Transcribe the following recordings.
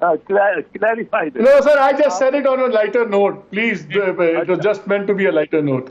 clarify this. No sir, I just said it on a lighter note. Please, it was just meant to be a lighter note.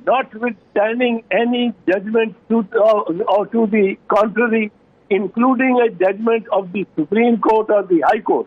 notwithstanding any judgment to the contrary, including a judgment of the Supreme Court or the High Court.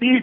30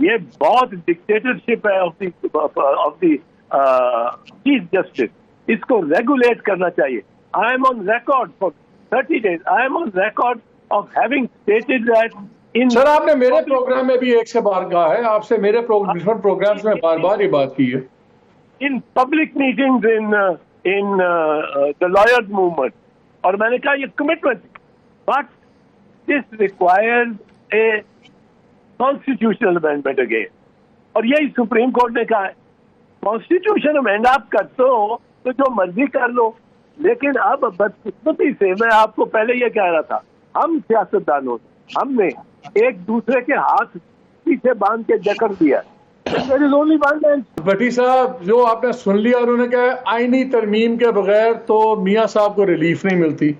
یہ بہت dictatorship ہے of the chief justice. اس کو regulate کرنا چاہیے. I'm on record for 30 days. I'm on record of having stated that sir آپ نے میرے پروگرام میں بھی ایک سے بار کہا ہے, آپ سے میرے ڈفرنٹ پروگرامز میں بار بار یہ بات کی ہے. in public meetings in the lawyers movement, اور میں نے کہا یہ commitment, but this requires a constitutional amendment again. اور یہی سپریم کورٹ نے کہا ہے کانسٹیٹیوشن امینڈ آپ کرتے ہو تو جو مرضی کر لو, لیکن اب بدقسمتی سے میں آپ کو پہلے یہ کہہ رہا تھا, ہم سیاستدانوں ہم نے ایک دوسرے کے ہاتھ پیچھے باندھ کے جکڑ دیا. بھٹی صاحب جو آپ نے سن لیا, انہوں نے کہا آئینی ترمیم کے بغیر تو میاں صاحب کو ریلیف نہیں ملتی.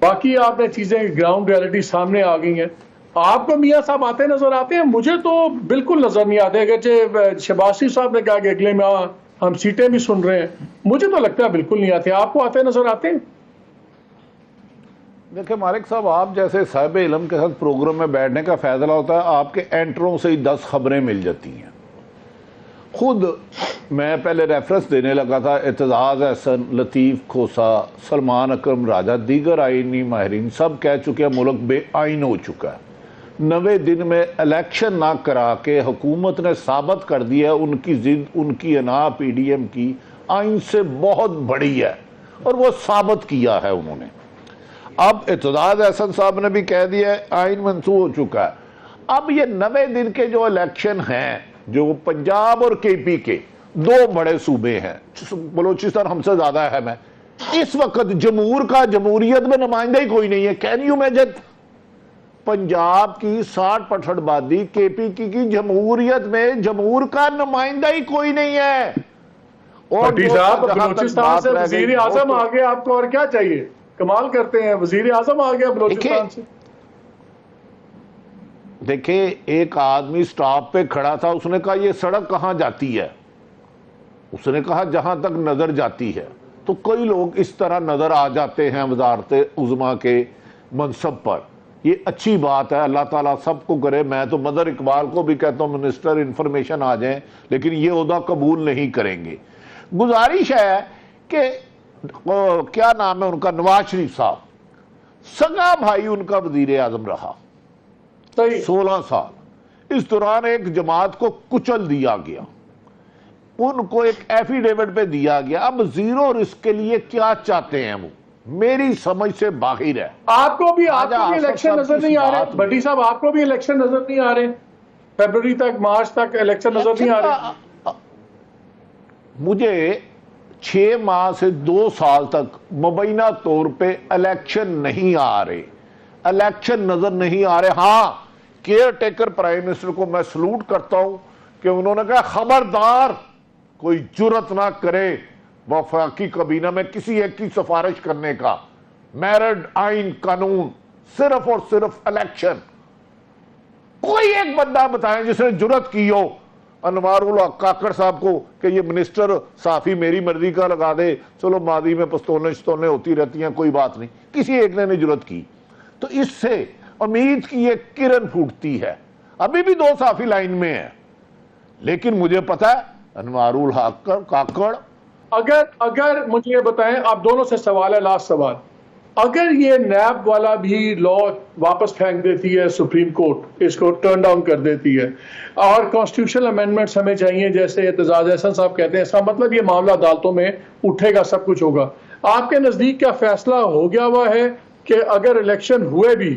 باقی آپ نے چیزیں گراؤنڈ ریالٹی سامنے آ گئی ہیں. آپ کو میاں صاحب آتے نظر آتے ہیں؟ مجھے تو بالکل نظر نہیں آتے. اگرچہ شہباز شریف صاحب نے کہا کہ اگلے ماہ ہم سیٹیں بھی سن رہے ہیں, مجھے تو لگتا ہے بالکل نہیں آتے. آپ کو آتے نظر آتے ہیں؟ دیکھیں مالک صاحب, آپ جیسے صاحب علم کے ساتھ پروگرام میں بیٹھنے کا فیصلہ ہوتا ہے, آپ کے انٹروں سے ہی 10 خبریں مل جاتی ہیں. خود میں پہلے ریفرنس دینے لگا تھا, اعتزاز احسن, لطیف کھوسا, سلمان اکرم راجہ, دیگر آئینی ماہرین سب کہہ چکے ہیں ملک بے آئین ہو چکا ہے. 90 دن میں الیکشن نہ کرا کے حکومت نے ثابت کر دیا ان کی ضد, ان کی انا پی ڈی ایم کی آئین سے بہت بڑی ہے, اور وہ ثابت کیا ہے انہوں نے. اب اعتزاز احسن صاحب نے بھی کہہ دیا ہے آئین منسوخ ہو چکا ہے. اب یہ 90 دن کے جو الیکشن ہیں, جو پنجاب اور کے پی کے 2 بڑے صوبے ہیں, بلوچستان ہم سے زیادہ اہم ہے, اس وقت جمہوریت میں نمائندہ ہی کوئی نہیں ہے. Can you imagine? پنجاب کی 60% آبادی, کے پی کی جمہوریت میں جمہور کا نمائندہ ہی کوئی نہیں ہے. اور بھٹی صاحب بلوچستان سے وزیر اعظم آ گیا, آپ کو اور کیا چاہیے؟ کمال کرتے ہیں, وزیر اعظم آ گیا بلوچستان سے. دیکھیں ایک آدمی سٹاپ پہ کھڑا تھا, اس نے کہا یہ سڑک کہاں جاتی ہے؟ اس نے کہا جہاں تک نظر جاتی ہے. تو کئی لوگ اس طرح نظر آ جاتے ہیں وزارت عظمیٰ کے منصب پر. یہ اچھی بات ہے, اللہ تعالیٰ سب کو کرے. میں تو مظہر اقبال کو بھی کہتا ہوں منسٹر انفارمیشن آ جائیں, لیکن یہ عہدہ قبول نہیں کریں گے. گزارش ہے کہ کیا نام ہے ان کا, نواز شریف صاحب, سگا بھائی ان کا وزیر اعظم رہا 16 سال. اس دوران ایک جماعت کو کچل دیا گیا, ان کو ایک ایفیڈیوٹ پہ دیا گیا. اب زیرو رسک کے لیے کیا چاہتے ہیں وہ میری سمجھ سے باہر ہے. آپ کو بھی الیکشن نظر نہیں آ رہے بھٹی صاحب؟ آپ کو بھی الیکشن نظر نہیں آ رہے؟ فیبروری تک, مارچ تک الیکشن نظر نہیں آ رہے؟ مجھے 6 ماہ سے 2 سال تک مبینہ طور پہ الیکشن نہیں آ رہے, الیکشن نظر نہیں آ رہے. ہاں, کیئر ٹیکر پرائم منسٹر کو میں سلوٹ کرتا ہوں کہ انہوں نے کہا خبردار کوئی جرت نہ کرے وفاقی کابینہ میں کسی ایک کی سفارش کرنے کا. میرڈ آئین قانون, صرف اور صرف الیکشن. کوئی ایک بندہ بتائیں جس نے جرت کی ہو انوار الحق کاکڑ صاحب کو کہ یہ منسٹر صافی میری مرضی کا لگا دے, چلو ماضی میں پستونے ہوتی رہتی ہیں, کوئی بات نہیں. کسی ایک نے جرت کی تو اس سے امید کی ایک کرن پھوٹتی ہے. ابھی بھی 2 صافی لائن میں ہیں, لیکن مجھے پتا ہے انوار الحق کاکڑ. اگر مجھے یہ بتائیں, آپ دونوں سے سوال ہے, لاسٹ سوال, اگر یہ نیب والا بھی لا واپس پھینک دیتی ہے سپریم کورٹ, اس کو ٹرن ڈاؤن کر دیتی ہے, اور کانسٹیٹیوشنل امینڈمنٹس ہمیں چاہیے جیسے اعتزاز احسن صاحب کہتے ہیں, اس کا مطلب یہ معاملہ عدالتوں میں اٹھے گا, سب کچھ ہوگا. آپ کے نزدیک کیا فیصلہ ہو گیا ہوا ہے کہ اگر الیکشن ہوئے بھی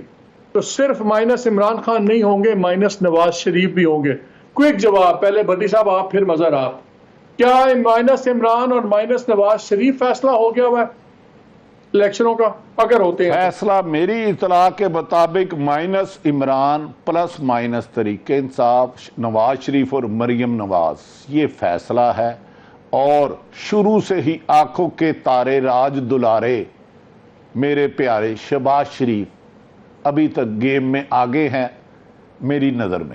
تو صرف مائنس عمران خان نہیں ہوں گے, مائنس نواز شریف بھی ہوں گے؟ کوئک جواب, پہلے بھٹی صاحب آپ, پھر مظہر آپ. کیا مائنس عمران اور مائنس نواز شریف فیصلہ ہو گیا ہوا ہے الیکشنوں کا اگر ہوتے ہیں؟ فیصلہ میری اطلاع کے مطابق مائنس عمران پلس مائنس طریقہ انصاف, نواز شریف اور مریم نواز, یہ فیصلہ ہے. اور شروع سے ہی آنکھوں کے تارے راج دلارے میرے پیارے شہباز شریف ابھی تک گیم میں آگے ہیں میری نظر میں.